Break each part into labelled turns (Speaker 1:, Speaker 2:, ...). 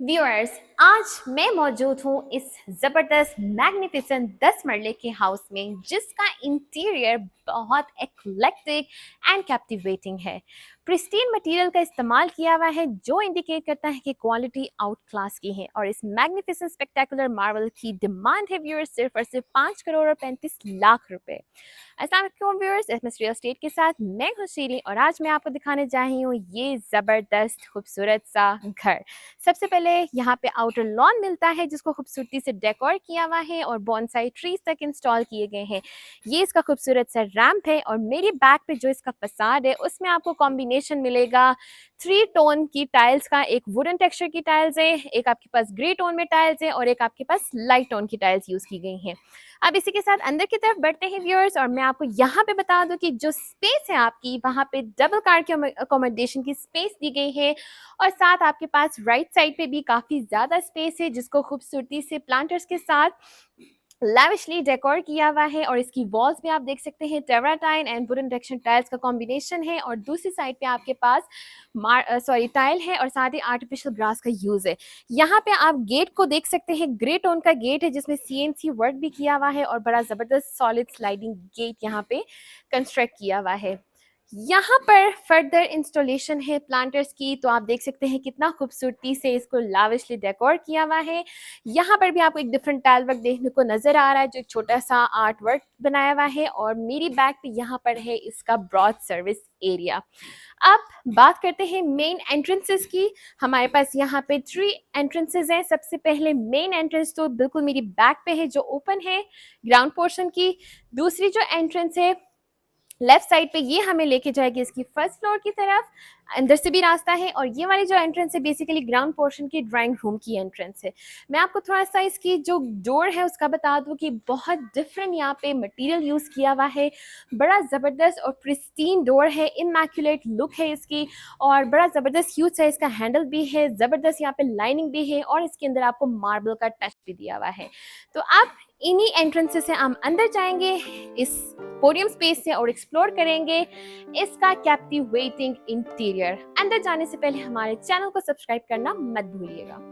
Speaker 1: Viewers, आज मैं मौजूद हूँ इस ज़बरदस्त मैग्निफिसेंट 10 मरले के हाउस में, जिसका इंटीरियर बहुत एक्लेक्टिक एंड कैप्टिवेटिंग है। प्रिस्टीन मटेरियल का इस्तेमाल किया हुआ है, जो इंडिकेट करता है कि क्वालिटी आउट क्लास की है। और इस मैग्निफिसेंट स्पेक्टेकुलर मार्बल की डिमांड है व्यूअर्स सिर्फ और सिर्फ 5 करोड़ और 35 लाख रुपए। अस्सलाम वालेकुम व्यूअर्स, एसएमएस रियल एस्टेट के साथ मैं खुशीरी, और आज मैं आपको दिखाने जा रही हूँ ये ज़बरदस्त खूबसूरत सा घर। सबसे पहले यहाँ पे आउटर लॉन मिलता है, जिसको खूबसूरती से डेकोर किया हुआ है और बॉन्साई ट्रीज तक इंस्टॉल किए गए हैं। ये इसका खूबसूरत सा रैंप है, और मेरी बैक पे जो इसका फसाद है उसमें आपको कॉम्बिनेशन मिलेगा 3 टोन की टाइल्स का। एक वुडन टेक्सचर की टाइल्स है, एक आपके पास ग्रे टोन में टाइल्स है, और एक आपके पास लाइट टोन की टाइल्स यूज की गई हैं। अब इसी के साथ अंदर की तरफ बढ़ते हैं व्यूअर्स, और मैं आपको यहाँ पे बता दूं कि जो स्पेस है आपकी, वहाँ पे डबल कार के अकोमोडेशन की स्पेस दी गई है, और साथ आपके पास राइट साइड पे भी काफ़ी ज़्यादा स्पेस है, जिसको खूबसूरती से प्लांटर्स के साथ लैविशली डेकोर किया हुआ है। और इसकी वॉल्स भी आप देख सकते हैं टेराटाइन एंड वुडन टेक्सचर टाइल्स का कॉम्बिनेशन है, और दूसरी साइड पे आपके पास टाइल है, और साथ ही आर्टिफिशियल ग्रास का यूज़ है। यहाँ पे आप गेट को देख सकते हैं, ग्रे टोन का गेट है जिसमें सीएनसी वर्क भी किया हुआ है, और बड़ा ज़बरदस्त सॉलिड स्लाइडिंग गेट यहाँ पे कंस्ट्रक्ट किया हुआ है। यहाँ पर फर्दर इंस्टॉलेशन है प्लांटर्स की, तो आप देख सकते हैं कितना खूबसूरती से इसको लाविशली डेकोर किया हुआ है। यहाँ पर भी आपको एक डिफरेंट टाइल वर्क देखने को नजर आ रहा है, जो एक छोटा सा आर्ट वर्क बनाया हुआ है। और मेरी बैक पे यहाँ पर है इसका ब्रॉड सर्विस एरिया। अब बात करते हैं मेन एंट्रेंसेस की। हमारे पास यहाँ पे 3 एंट्रेंसेस हैं। सबसे पहले मेन एंट्रेंस तो बिल्कुल मेरी बैक पे है, जो ओपन है ग्राउंड पोर्शन की। दूसरी जो एंट्रेंस है लेफ्ट साइड पे, ये हमें लेके जाएगी इसकी फर्स्ट फ्लोर की तरफ। अंदर से भी रास्ता है, और ये वाली जो एंट्रेंस है बेसिकली ग्राउंड पोर्शन की ड्राइंग रूम की एंट्रेंस है। मैं आपको थोड़ा सा इसकी जो डोर है उसका बता दूं कि बहुत डिफरेंट यहाँ पे मटेरियल यूज़ किया हुआ है। बड़ा ज़बरदस्त और प्रिस्टीन डोर है, इनमैक्युलेट लुक है इसकी, और बड़ा ज़बरदस्त ह्यूज साइज का हैंडल भी है, ज़बरदस्त यहाँ पे लाइनिंग भी है, और इसके अंदर आपको मार्बल का टच भी दिया हुआ है। तो अब इन्हीं एंट्रेंसेस से हम अंदर जाएंगे इस पोडियम स्पेस से, और एक्सप्लोर करेंगे इसका कैप्टिवेटिंग इंटीरियर। अंदर जाने से पहले हमारे चैनल को सब्सक्राइब करना मत भूलिएगा।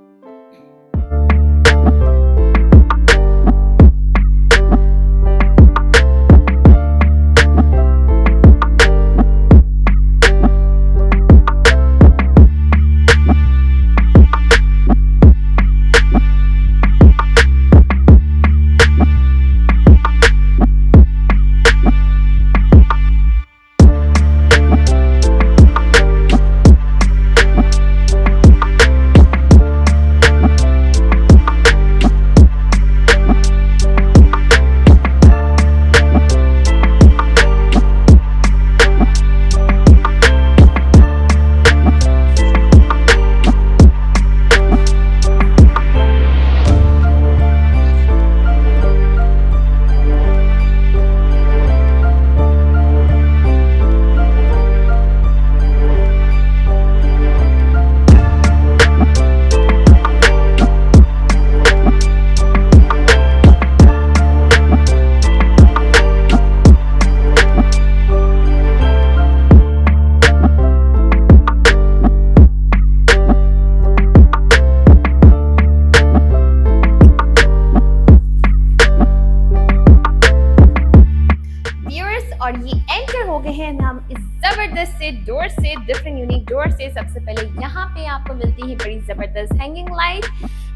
Speaker 1: और ये एंटर हो गए हैं हम इस जबरदस्त से डोर से, डिफरेंट यूनिक डोर से। सबसे पहले यहाँ पे आपको मिलती है बड़ी जबरदस्त hanging light,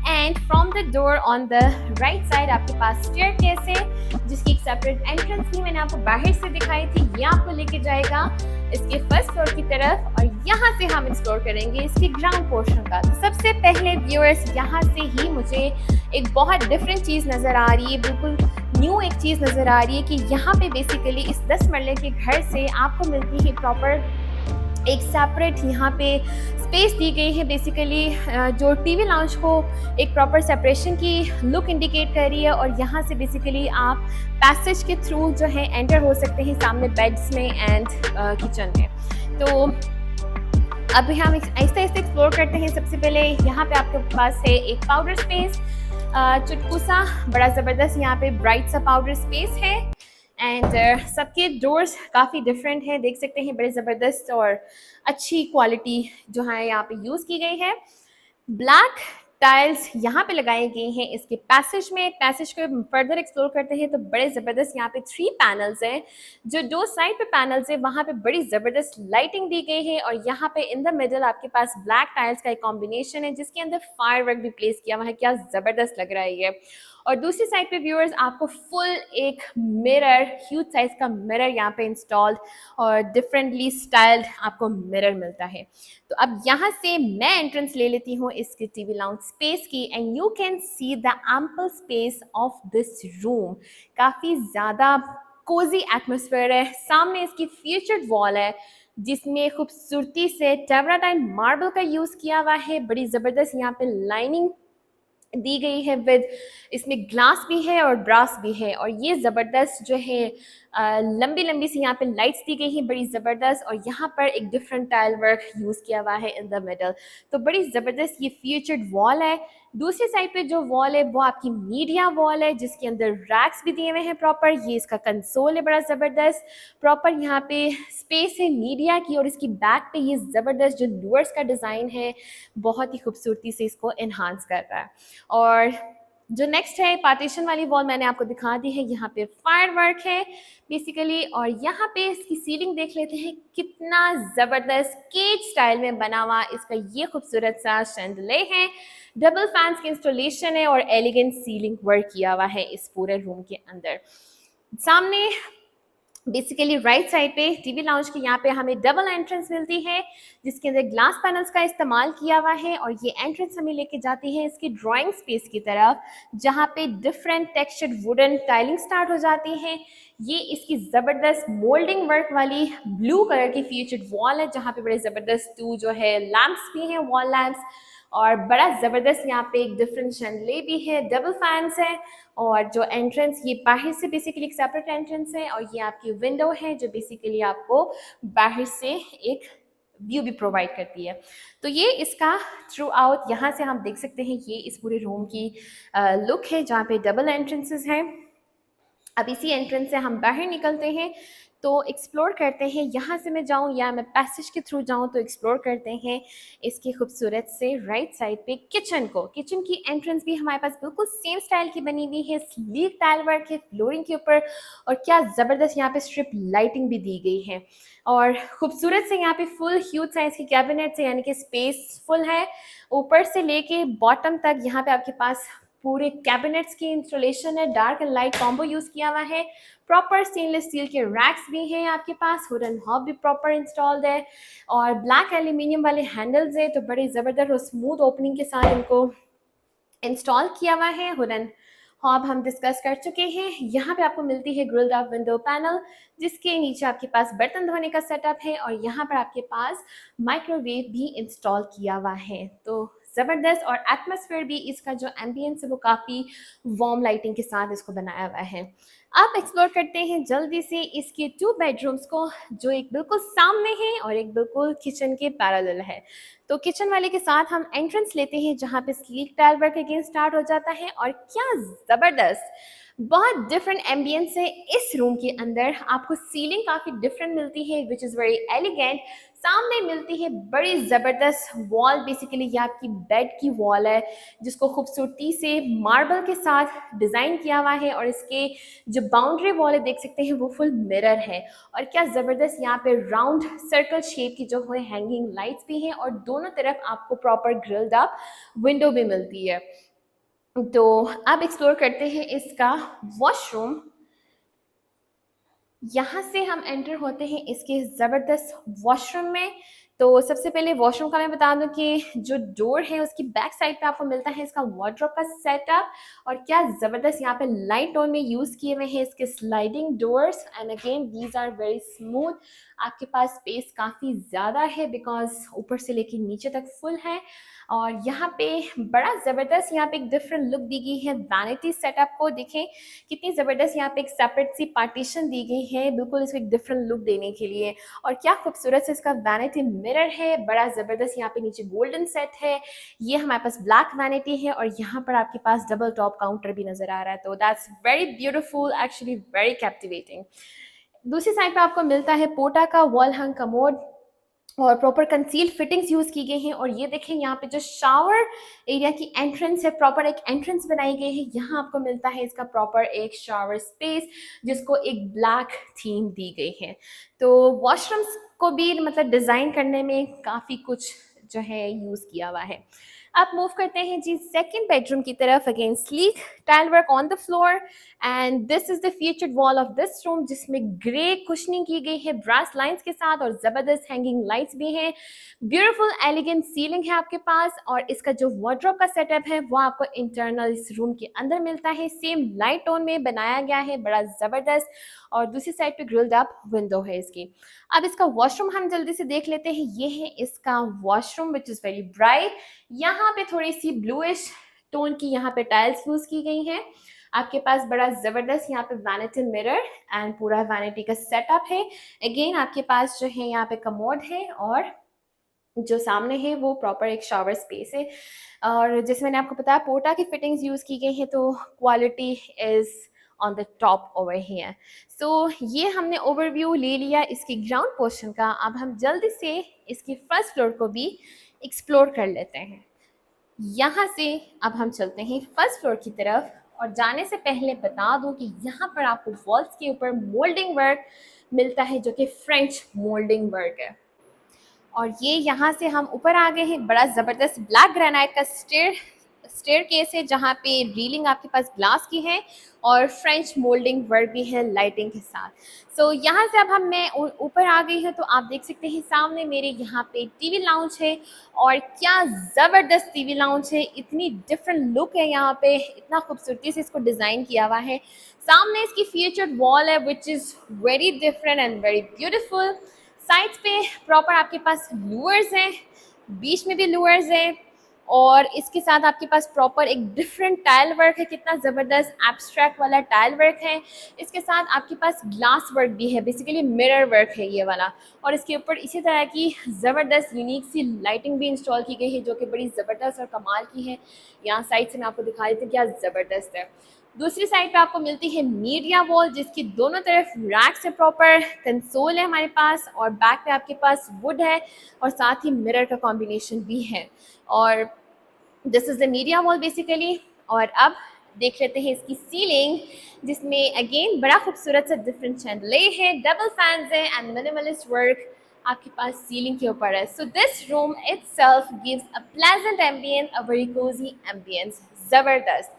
Speaker 1: and from the door on the right side आपके पास स्टेयरकेस है, जिसकी एक सेपरेट एंट्रेंस भी मैंने आपको बाहर से दिखाई थी। ये आपको लेके जाएगा इसके फर्स्ट फ्लोर की तरफ, और यहाँ से हम एक्सप्लोर करेंगे इसके ग्राउंड पोर्शन का। तो सबसे पहले व्यूअर्स, यहाँ से ही मुझे एक बहुत डिफरेंट चीज़ नज़र आ रही है, बिल्कुल न्यू एक चीज़ नज़र आ रही है कि यहाँ पे बेसिकली इस 10 मरले के घर से आपको मिलती है प्रॉपर एक सेपरेट यहाँ पे स्पेस दी गई है। बेसिकली जो टीवी लाउंज को एक प्रॉपर सेपरेशन की लुक इंडिकेट कर रही है, और यहाँ से बेसिकली आप पैसेज के थ्रू जो है एंटर हो सकते हैं सामने बेड्स में एंड किचन में। तो अब हम आहिस्ते आहिस्ते एक्सप्लोर करते हैं। सबसे पहले यहाँ पे आपके पास है एक पाउडर स्पेस, चुटकू सा बड़ा ज़बरदस्त यहाँ पे ब्राइट सा पाउडर स्पेस है, एंड सबके डोर्स काफ़ी डिफरेंट हैं, देख सकते हैं बड़े ज़बरदस्त और अच्छी क्वालिटी जो है यहाँ पे यूज़ की गई है। ब्लैक टाइल्स यहाँ पे लगाए गए हैं इसके पैसेज में। पैसेज को फर्दर एक्सप्लोर करते हैं तो बड़े ज़बरदस्त यहाँ पे 3 पैनल्स हैं। जो 2 साइड पे पैनल्स है वहाँ पे बड़ी ज़बरदस्त लाइटिंग दी गई है, और यहाँ पे इन द मिडल आपके पास ब्लैक टाइल्स का एक कॉम्बिनेशन है जिसके अंदर फायरवर्क भी प्लेस किया हुआ है। क्या ज़बरदस्त लग रहा है ये। और दूसरी साइड पे व्यूअर्स आपको फुल एक मिरर, ह्यूज साइज का मिरर यहाँ पे इंस्टॉल्ड और डिफरेंटली स्टाइल्ड आपको मिरर मिलता है। तो अब यहाँ से मैं एंट्रेंस ले लेती हूँ इसके टीवी लाउंज स्पेस की, and you can see the ample space of this room. काफ़ी ज़्यादा कोजी एटमोसफेयर है। सामने इसकी फीचर्ड वॉल है जिसमें खूबसूरती से टेवराटाइन मार्बल का यूज़ किया हुआ है। बड़ी ज़बरदस्त यहाँ पे लाइनिंग दी गई है विद, इसमें ग्लास भी है और ब्रास भी है। और ये ज़बरदस्त जो है लंबी लंबी सी यहाँ पे लाइट्स दी गई हैं बड़ी ज़बरदस्त, और यहाँ पर एक डिफरेंट टाइल वर्क यूज़ किया हुआ है इन द मिडल। तो बड़ी ज़बरदस्त ये फीचर्ड वॉल है। दूसरी साइड पे जो वॉल है वो आपकी मीडिया वॉल है जिसके अंदर रैक्स भी दिए हुए हैं प्रॉपर। ये इसका कंसोल है बड़ा ज़बरदस्त, प्रॉपर यहाँ पे स्पेस है मीडिया की, और इसकी बैक पे ये ज़बरदस्त जो लूअर्स का डिज़ाइन है बहुत ही खूबसूरती से इसको इन्हांस कर रहा है। और जो नेक्स्ट है पार्टीशन वाली वॉल मैंने आपको दिखा दी है। यहाँ पे फायर वर्क है बेसिकली, और यहाँ पे इसकी सीलिंग देख लेते हैं कितना ज़बरदस्त केज स्टाइल में बना हुआ इसका ये खूबसूरत सा शैंडले है। डबल फैंस की इंस्टॉलेशन है और एलिगेंट सीलिंग वर्क किया हुआ है इस पूरे रूम के अंदर। सामने बेसिकली राइट साइड पे टीवी लाउंज की यहाँ पे हमें डबल एंट्रेंस मिलती है जिसके अंदर ग्लास पैनल्स का इस्तेमाल किया हुआ है, और ये एंट्रेंस हमें लेके जाती है इसकी ड्राइंग स्पेस की तरफ जहाँ पे different textured wooden tiling start हो जाती है। ये इसकी ज़बरदस्त मोल्डिंग वर्क वाली ब्लू कलर की फीचर्ड वॉल है जहाँ पे बड़े ज़बरदस्त 2 जो है लैम्प्स भी हैं, वॉल लैम्प्स, और बड़ा ज़बरदस्त यहाँ पे एक डिफरेंट शैंडले भी है, डबल फैंस है। और जो एंट्रेंस ये बाहर से बेसिकली एक सेपरेट एंट्रेंस है, और ये आपकी विंडो है जो बेसिकली आपको बाहर से एक व्यू भी प्रोवाइड करती है। तो ये इसका थ्रू आउट यहाँ से हम देख सकते हैं ये इस पूरे रूम की लुक है जहाँ पे डबल एंट्रेंसेस हैं। अब इसी एंट्रेंस से हम बाहर निकलते हैं तो एक्सप्लोर करते हैं। यहाँ से मैं जाऊँ या मैं पैसेज के थ्रू जाऊँ तो एक्सप्लोर करते हैं इसकी खूबसूरत से राइट साइड पे किचन को। किचन की एंट्रेंस भी हमारे पास बिल्कुल सेम स्टाइल की बनी हुई है, स्लीक टाइल वर्क है फ्लोरिंग के ऊपर, और क्या ज़बरदस्त यहाँ पे स्ट्रिप लाइटिंग भी दी गई है। और खूबसूरत से यहाँ पे फुल ह्यूज साइज की कैबिनेट है, यानी कि स्पेस फुल है ऊपर से लेके बॉटम तक। यहाँ पे आपके पास पूरे कैबिनेट्स की इंस्टॉलेशन है, dark and light combo use किया हुआ है। प्रॉपर स्टेनलेस स्टील के रैक्स भी हैं आपके पास, वुडन हॉब भी प्रॉपर इंस्टॉल्ड है, और ब्लैक एल्यूमिनियम वाले हैंडल्स है तो बड़ी ज़बरदस्त और स्मूथ ओपनिंग के साथ इनको इंस्टॉल किया हुआ है। वुडन हॉब हम डिस्कस कर चुके हैं। यहाँ पे आपको मिलती है ग्रिल्ड अप विंडो पैनल जिसके नीचे आपके पास बर्तन धोने का सेटअप है, और यहाँ पर आपके पास माइक्रोवेव भी इंस्टॉल किया हुआ है। तो ज़बरदस्त, और एटमॉस्फेयर भी इसका जो एम्बियंस है वो काफ़ी वार्म लाइटिंग के साथ इसको बनाया हुआ है। अब एक्सप्लोर करते हैं जल्दी से इसके 2 बेडरूम्स को जो एक बिल्कुल सामने है और एक बिल्कुल किचन के पैरेलल है। तो किचन वाले के साथ हम एंट्रेंस लेते हैं जहाँ पे sleek tile work again start हो जाता है, और क्या ज़बरदस्त बहुत डिफरेंट एम्बियंस है इस रूम के अंदर। आपको सीलिंग काफ़ी डिफरेंट मिलती है विच इज़ वेरी एलिगेंट। सामने मिलती है बड़ी ज़बरदस्त वॉल, बेसिकली ये आपकी बेड की वॉल है जिसको खूबसूरती से मार्बल के साथ डिज़ाइन किया हुआ है, और इसके जो बाउंड्री वॉल है देख सकते हैं वो फुल मिरर है। और क्या ज़बरदस्त यहाँ पे राउंड सर्कल शेप की जो है हैंगिंग लाइट्स भी हैं, और दोनों तरफ आपको प्रॉपर ग्रिल्ड अप विंडो भी मिलती है। तो अब एक्सप्लोर करते हैं इसका वॉशरूम। यहाँ से हम एंटर होते हैं इसके ज़बरदस्त वॉशरूम में। तो सबसे पहले वॉशरूम का मैं बता दूं कि जो डोर है उसकी बैक साइड पे आपको मिलता है इसका वार्डरोब का सेटअप, और क्या ज़बरदस्त यहाँ पे लाइट टोन में यूज़ किए हुए हैं इसके sliding doors, and again these are very smooth. आपके पास स्पेस काफ़ी ज़्यादा है बिकॉज ऊपर से लेके नीचे तक फुल है। और यहाँ पे बड़ा ज़बरदस्त यहाँ पे एक डिफरेंट लुक दी गई है वैनिटी सेटअप को। देखें कितनी ज़बरदस्त यहाँ पे एक सेपरेट सी पार्टीशन दी गई है बिल्कुल इसको एक डिफरेंट लुक देने के लिए, और क्या खूबसूरत से इसका वैनिटी मिरर है, बड़ा ज़बरदस्त। यहाँ पे नीचे गोल्डन सेट है, ये हमारे पास ब्लैक वैनिटी है, और यहाँ पर आपके पास डबल टॉप काउंटर भी नज़र आ रहा है। तो that's very beautiful, actually very captivating. दूसरी साइड पे आपको मिलता है पोटा का वॉल हंग कमोड, और प्रॉपर कंसील्ड फिटिंग्स यूज़ की गई हैं। और ये देखें यहाँ पे जो शावर एरिया की एंट्रेंस है, प्रॉपर एक एंट्रेंस बनाई गई है। यहाँ आपको मिलता है इसका प्रॉपर एक शावर स्पेस जिसको एक ब्लैक थीम दी गई है। तो वॉशरूम्स को भी मतलब डिज़ाइन करने में काफ़ी कुछ जो है यूज़ किया हुआ है। अब मूव करते हैं जी सेकंड बेडरूम की तरफ। Again sleek tile work on the floor and this is the featured wall of this room, जिसमें ग्रे कुशनिंग की गई है ब्रास लाइंस के साथ और जबरदस्त हैंगिंग लाइट्स भी हैं। ब्यूटीफुल एलिगेंट सीलिंग है आपके पास और इसका जो वार्डरोब का सेटअप है वो आपको इंटरनल इस रूम के अंदर मिलता है। सेम लाइट टोन में बनाया गया है, बड़ा जबरदस्त। और दूसरी साइड पे ग्रिल्ड अप विंडो है इसकी। अब इसका वॉशरूम हम जल्दी से देख लेते हैं। ये है इसका washroom which is very bright. यहाँ पे थोड़ी सी ब्लूइश टोन की यहाँ पे टाइल्स यूज की गई हैं। आपके पास बड़ा जबरदस्त यहाँ पे वैनिटी मिरर एंड पूरा वैनिटी का सेटअप है। अगेन आपके पास जो है यहाँ पे कमोड है और जो सामने है वो प्रॉपर एक शावर स्पेस है। और जैसे मैंने आपको बताया पोर्टा की फिटिंग्स यूज की गई है, तो quality is on the top over here. So ये हमने ओवरव्यू ले लिया इसकी ग्राउंड पोर्शन का। अब हम जल्दी से इसकी फर्स्ट फ्लोर को भी एक्सप्लोर कर लेते हैं। यहाँ से अब हम चलते हैं फर्स्ट फ्लोर की तरफ। और जाने से पहले बता दूं कि यहाँ पर आपको वॉल्स के ऊपर मोल्डिंग वर्क मिलता है जो कि फ्रेंच मोल्डिंग वर्क है। और ये यहाँ से हम ऊपर आ गए हैं। बड़ा ज़बरदस्त ब्लैक ग्रेनाइट का स्टेयर केस है जहाँ पे रीलिंग आपके पास ग्लास की है और फ्रेंच मोल्डिंग वर्क भी है लाइटिंग के साथ। सो यहाँ से अब मैं ऊपर आ गई हूँ, तो आप देख सकते हैं सामने मेरे यहाँ पे टीवी लाउंज है। और क्या ज़बरदस्त टीवी लाउंज है, इतनी डिफरेंट लुक है यहाँ पे, इतना खूबसूरती से इसको डिज़ाइन किया हुआ है। सामने इसकी फीचर्ड वॉल है which is very different and very beautiful. Sides पे प्रॉपर आपके पास लूअर्स हैं, बीच में भी लूअर्स हैं। और इसके साथ आपके पास प्रॉपर एक डिफरेंट टाइल वर्क है, कितना ज़बरदस्त एब्स्ट्रैक्ट वाला टाइल वर्क है। इसके साथ आपके पास ग्लास वर्क भी है, बेसिकली मिरर वर्क है ये वाला। और इसके ऊपर इसी तरह की ज़बरदस्त यूनिक सी लाइटिंग भी इंस्टॉल की गई है जो कि बड़ी ज़बरदस्त और कमाल की है। यहाँ साइड से मैं आपको दिखा देती हूँ क्या ज़बरदस्त है। दूसरी साइड पे आपको मिलती है मीडिया वॉल जिसकी दोनों तरफ रैक्स है, प्रॉपर कंसोल है हमारे पास और बैक पे आपके पास वुड है और साथ ही मिरर का कॉम्बिनेशन भी है। और this is the media wall basically. और अब देख लेते हैं इसकी सीलिंग जिसमें अगेन बड़ा खूबसूरत सा डिफरेंट चैंडले है, डबल फैंस है एंड मिनिमलिस्ट वर्क आपके पास सीलिंग के ऊपर है। So this room itself gives a pleasant ambience, a very Cozi ambience. ज़बरदस्त।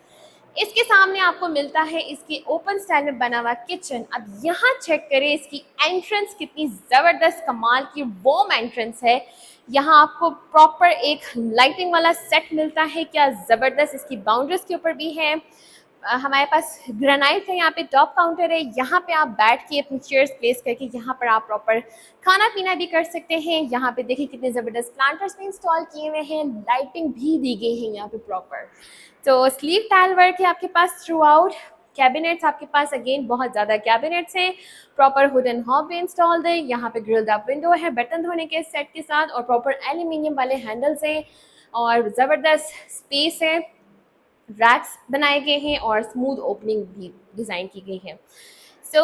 Speaker 1: इसके सामने आपको मिलता है इसके ओपन स्टाइल में बना हुआ किचन। अब यहाँ चेक करें इसकी एंट्रेंस कितनी ज़बरदस्त कमाल की वॉर्म एंट्रेंस है। यहाँ आपको प्रॉपर एक लाइटिंग वाला सेट मिलता है, क्या ज़बरदस्त इसकी बाउंड्रीज के ऊपर भी है। हमारे पास ग्रेनाइट है, यहाँ पे टॉप काउंटर है। यहाँ पे आप बैठ के अपनी चेयर्स प्लेस करके यहाँ पर आप प्रॉपर खाना पीना भी कर सकते हैं। यहाँ पे देखिए कितने ज़बरदस्त प्लांटर्स भी इंस्टॉल किए हुए हैं, लाइटिंग भी दी गई है यहाँ पे प्रॉपर। तो स्लीव टाइल वर्क है आपके पास थ्रू आउट। कैबिनेट्स आपके पास अगेन बहुत ज़्यादा कैबिनेट्स हैं, प्रॉपर हुड एंड हॉब भी इंस्टॉल्ड है। यहाँ पे ग्रिल्ड अप विंडो है बर्तन धोने के सेट के साथ और प्रॉपर एल्यूमिनियम वाले हैंडल्स हैं और ज़बरदस्त स्पेस है। रैक्स बनाए गए हैं और स्मूथ ओपनिंग भी डिज़ाइन की गई है। सो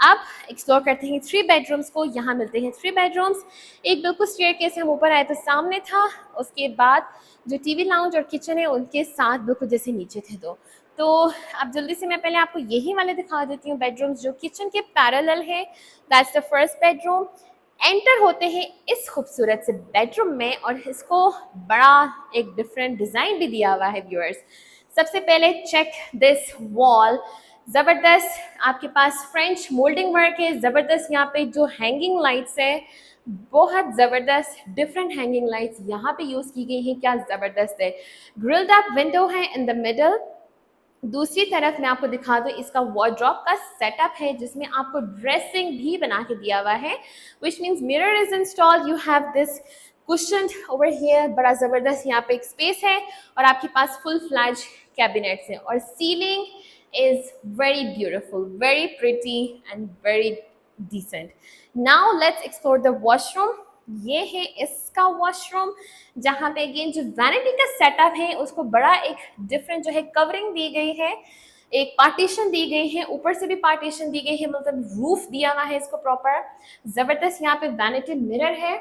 Speaker 1: अब एक्सप्लोर करते हैं थ्री बेडरूम्स को। यहाँ मिलते हैं थ्री बेडरूम्स। एक बिल्कुल स्टेयरकेस से हम ऊपर आए तो सामने था, उसके बाद जो टीवी लाउंज और किचन है उनके साथ बिल्कुल जैसे नीचे थे दो। तो अब जल्दी से मैं पहले आपको यही वाले दिखा देती हूँ बेडरूम्स जो किचन के पैरेलल है। That's the first bedroom. Enter होते हैं इस खूबसूरत से बेडरूम में और इसको बड़ा एक डिफरेंट डिज़ाइन भी दिया हुआ है व्यूअर्स। सबसे पहले चेक दिस वॉल, ज़बरदस्त आपके पास फ्रेंच मोल्डिंग वर्क है। ज़बरदस्त यहाँ पे जो हैंगिंग लाइट्स है बहुत ज़बरदस्त डिफरेंट हैंगिंग लाइट्स यहाँ पे यूज़ की गई हैं, क्या ज़बरदस्त है। ग्रिल्ड अप विंडो है इन द मिडल। दूसरी तरफ मैं आपको दिखा दूँ इसका वार्डरोब का सेटअप है जिसमें आपको ड्रेसिंग भी बना के दिया हुआ है, which means mirror is installed. You have this cushion over here, बड़ा ज़बरदस्त यहाँ पे एक स्पेस है और आपके पास फुल फ्लैज कैबिनेट्स हैं और ceiling is very beautiful, very pretty and very decent. Now let's explore the washroom. ये है इसका वॉशरूम जहाँ पे अगेन जो वैनिटी का सेटअप है उसको बड़ा एक डिफरेंट जो है कवरिंग दी गई है, एक पार्टीशन दी गई है, ऊपर से भी पार्टीशन दी गई है, मतलब रूफ दिया हुआ है इसको प्रॉपर। ज़बरदस्त यहाँ पे वैनिटी मिरर है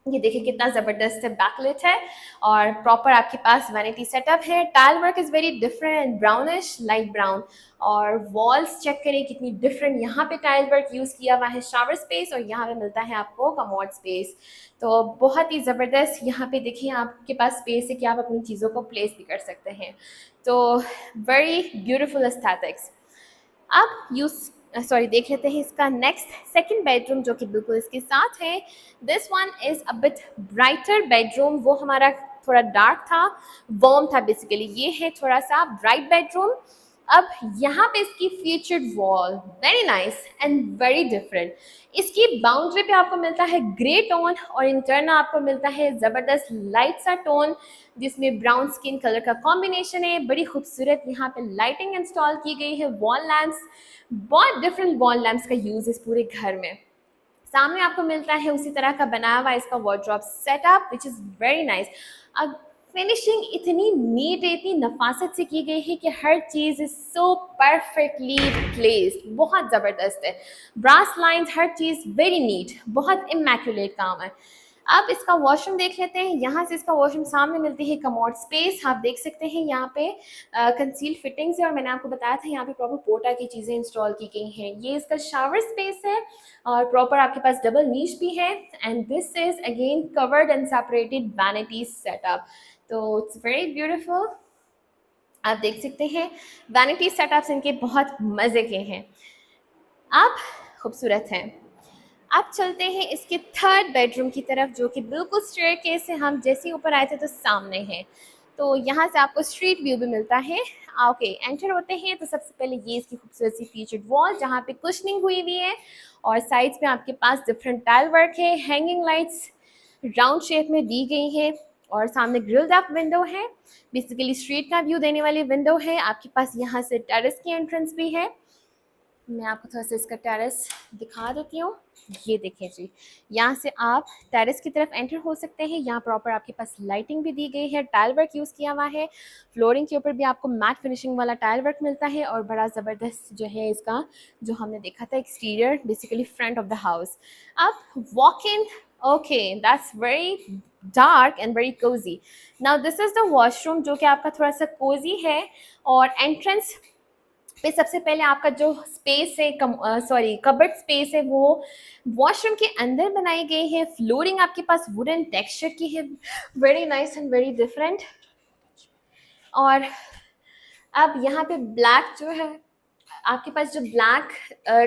Speaker 1: ये देखिए कितना ज़बरदस्त बैकलिट है और प्रॉपर आपके पास वैनिटी सेटअप है। Tile work is very different and brownish, light brown. और वॉल्स चेक करें कितनी डिफरेंट, यहाँ पे टाइल वर्क यूज़ किया हुआ है, शावर स्पेस, और यहाँ पे मिलता है आपको कमोड स्पेस। तो बहुत ही ज़बरदस्त यहाँ पे देखिए आपके पास स्पेस है कि आप अपनी चीज़ों को प्लेस भी कर सकते हैं। तो वेरी ब्यूटिफुल एस्थेटिक्स। अब सॉरी देख लेते हैं इसका नेक्स्ट सेकंड बेडरूम जो कि बिल्कुल इसके साथ है। This one is a bit brighter bedroom. वो हमारा थोड़ा डार्क था, वार्म था बेसिकली। ये है थोड़ा सा ब्राइट बेडरूम। अब यहाँ पे इसकी featured wall very nice and very different. इसकी बाउंड्री पे आपको मिलता है ग्रे टोन और इंटरनल आपको मिलता है ज़बरदस्त लाइट सा टोन जिसमें ब्राउन स्किन कलर का कॉम्बिनेशन है। बड़ी खूबसूरत यहाँ पे लाइटिंग इंस्टॉल की गई है, वॉल लैंप्स, बहुत डिफरेंट वॉल लैंप्स का यूज़ इस पूरे घर में। सामने आपको मिलता है उसी तरह का बनाया हुआ इसका wardrobe setup which is very nice. अब फिनिशिंग इतनी नीट है, इतनी नफासत से की गई है कि हर चीज़ इज सो परफेक्टली प्लेस्ड, बहुत ज़बरदस्त है। ब्रास लाइंस, हर चीज़ वेरी नीट, बहुत इमेक्युलेट काम है। अब इसका वॉशरूम देख लेते हैं। यहाँ से इसका वॉशरूम सामने मिलती है कमोड स्पेस। आप देख सकते हैं यहाँ पे कंसील फिटिंग्स है और मैंने आपको बताया था यहाँ पे प्रॉपर पोटा की चीज़ें इंस्टॉल की गई हैं। ये इसका शावर स्पेस है और प्रॉपर आपके पास डबल नीश भी है and this is again covered and separated vanity setup. तो इट्स वेरी ब्यूटिफुल। आप देख सकते हैं वैनिटी सेटअप्स इनके बहुत मज़े के हैं। आप खूबसूरत हैं। अब चलते हैं इसके थर्ड बेडरूम की तरफ जो कि बिल्कुल स्टेयरकेस से हम जैसे ही ऊपर आए थे तो सामने है। तो यहाँ से आपको स्ट्रीट व्यू भी मिलता है। ओके, एंटर होते हैं तो सबसे पहले ये इसकी खूबसूरत सी फीचर्ड वॉल जहाँ पे कुशनिंग हुई हुई है और साइड्स में आपके पास डिफरेंट टाइल वर्क है। हैंगिंग लाइट्स राउंड शेप में दी गई है और सामने ग्रिल्ड अप विंडो है, बेसिकली स्ट्रीट का व्यू देने वाली विंडो है। आपके पास यहाँ से टेरेस की एंट्रेंस भी है। मैं आपको थोड़ा सा इसका टेरेस दिखा देती हूँ। ये देखें जी, यहाँ से आप टेरेस की तरफ एंटर हो सकते हैं। यहाँ प्रॉपर आपके पास लाइटिंग भी दी गई है, टाइल वर्क यूज़ किया हुआ है। फ्लोरिंग के ऊपर भी आपको मैट फिनिशिंग वाला टाइल वर्क मिलता है और बड़ा ज़बरदस्त जो है इसका जो हमने देखा था exterior, basically front of the house. अब walk in, okay that's very dark and very cosy. Now this is the washroom जो कि आपका थोड़ा सा कोजी है और एंट्रेंस पे सबसे पहले आपका जो स्पेस है सॉरी कबर्ड स्पेस है वो वॉशरूम के अंदर बनाई गई है। फ्लोरिंग आपके पास वुडन टेक्सचर की है, very nice and very different. और अब यहाँ पे ब्लैक जो है आपके पास जो ब्लैक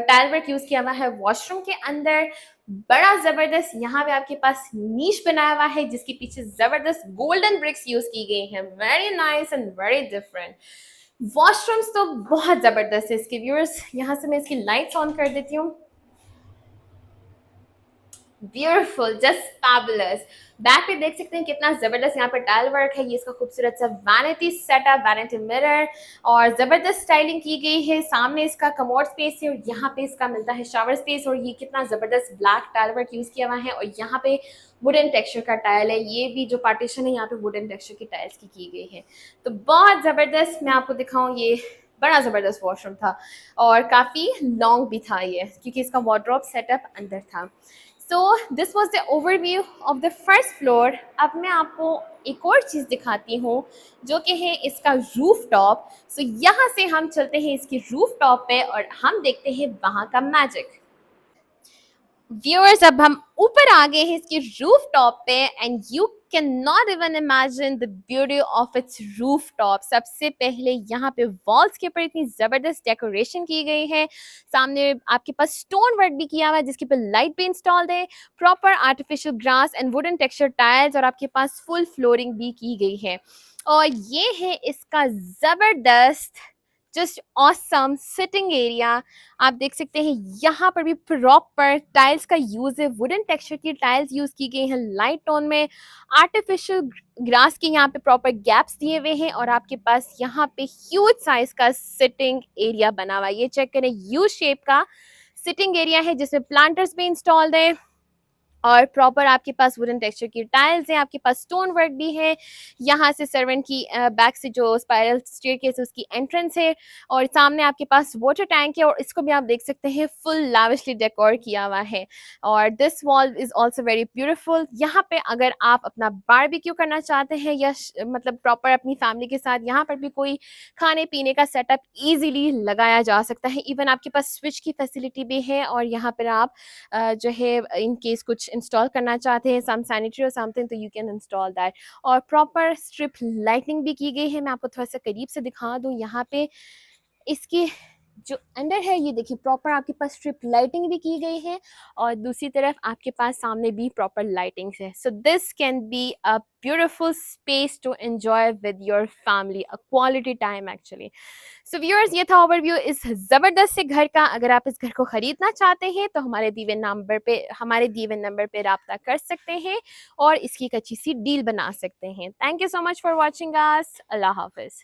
Speaker 1: टाइल वर्क यूज़ किया हुआ है वॉशरूम के अंदर, बड़ा ज़बरदस्त यहाँ पे आपके पास नीश बनाया हुआ है जिसके पीछे ज़बरदस्त गोल्डन ब्रिक्स यूज़ की गई हैं, very nice and very different. Washrooms तो बहुत ज़बरदस्त है इसके व्यूअर्स। यहाँ से मैं इसकी लाइट्स ऑन कर देती हूँ। Beautiful, just fabulous. बैक पे देख सकते हैं कितना ज़बरदस्त यहाँ पर टाइल वर्क है। ये इसका खूबसूरत सा वैनिटी सेटअप, वैनिटी मिरर और ज़बरदस्त स्टाइलिंग की गई है। सामने इसका कमोड स्पेस है और यहाँ पे इसका मिलता है शावर स्पेस और ये कितना ज़बरदस्त ब्लैक टाइल वर्क यूज़ किया हुआ है और यहाँ पे वुडन टेक्सचर का टाइल है। ये भी जो पार्टीशन है यहाँ पे वुडन टेक्सचर की टाइल्स की गई है। तो बहुत ज़बरदस्त। मैं आपको दिखाऊँ, ये बड़ा ज़बरदस्त वॉशरूम था और काफ़ी लॉन्ग भी था ये क्योंकि इसका वार्डरोब सेटअप अंदर था। So this was the overview of the first floor. अब मैं आपको एक और चीज़ दिखाती हूँ जो कि है इसका रूफ टॉप। सो यहाँ से हम चलते हैं इसकी रूफ टॉप पे और हम देखते हैं वहाँ का मैजिक। व्यूअर्स अब हम ऊपर आ गए हैं इसकी रूफ टॉप पे and you can not even imagine the beauty of its roof top. सबसे पहले यहाँ पे वॉल्स के ऊपर इतनी जबरदस्त डेकोरेशन की गई है। सामने आपके पास स्टोन वर्क भी किया हुआ है जिसके ऊपर लाइट भी इंस्टॉल्ड है, proper artificial grass and wooden texture tiles और आपके पास फुल फ्लोरिंग भी की गई है। और ये है इसका जबरदस्त जस्ट ऑसम सिटिंग एरिया। आप देख सकते हैं यहाँ पर भी प्रॉपर टाइल्स का यूज है, वुडन टेक्सचर की टाइल्स यूज की गई हैं लाइट टोन में। आर्टिफिशियल ग्रास के यहाँ पे प्रॉपर गैप्स दिए हुए हैं और आपके पास यहाँ पे ह्यूज साइज का सिटिंग एरिया बना हुआ है। ये चेक करें, यू शेप का सिटिंग एरिया है जिसमें प्लांटर्स भी इंस्टॉल्ड है और प्रॉपर आपके पास वुडन टेक्सचर की टाइल्स हैं, आपके पास स्टोन वर्क भी है। यहाँ से सर्वेंट की बैक से जो स्पाइरल स्टेयरकेस उसकी एंट्रेंस है, और सामने आपके पास वाटर टैंक है, और इसको भी आप देख सकते हैं फुल लाविशली डेकोर किया हुआ है। और this wall is also very beautiful. यहाँ पे अगर आप अपना बारबेक्यू करना चाहते हैं या मतलब प्रॉपर अपनी फैमिली के साथ यहाँ पर भी कोई खाने पीने का सेटअप ईजिली लगाया जा सकता है। इवन आपके पास स्विच की फैसिलिटी भी है, और यहाँ पर आप जो है इन केस कुछ इंस्टॉल करना चाहते हैं सम सैनिटरी और समथिंग, तो यू कैन इंस्टॉल दैट। और प्रॉपर स्ट्रिप लाइटिंग भी की गई है। मैं आपको थोड़ा सा करीब से दिखा दूँ यहाँ पे इसकी जो अंडर है, ये देखिए प्रॉपर आपके पास स्ट्रिप लाइटिंग भी की गई है, और दूसरी तरफ आपके पास सामने भी प्रॉपर लाइटिंग है। So this can be a beautiful space to enjoy with your family, a quality time actually. So viewers, ये था ओवरव्यू इस ज़बरदस्त से घर का। अगर आप इस घर को खरीदना चाहते हैं तो हमारे दिए हुए नंबर पे राब्ता कर सकते हैं, और इसकी एक अच्छी सी डील बना सकते हैं। Thank you so much for watching us. अल्लाह हाफिज़।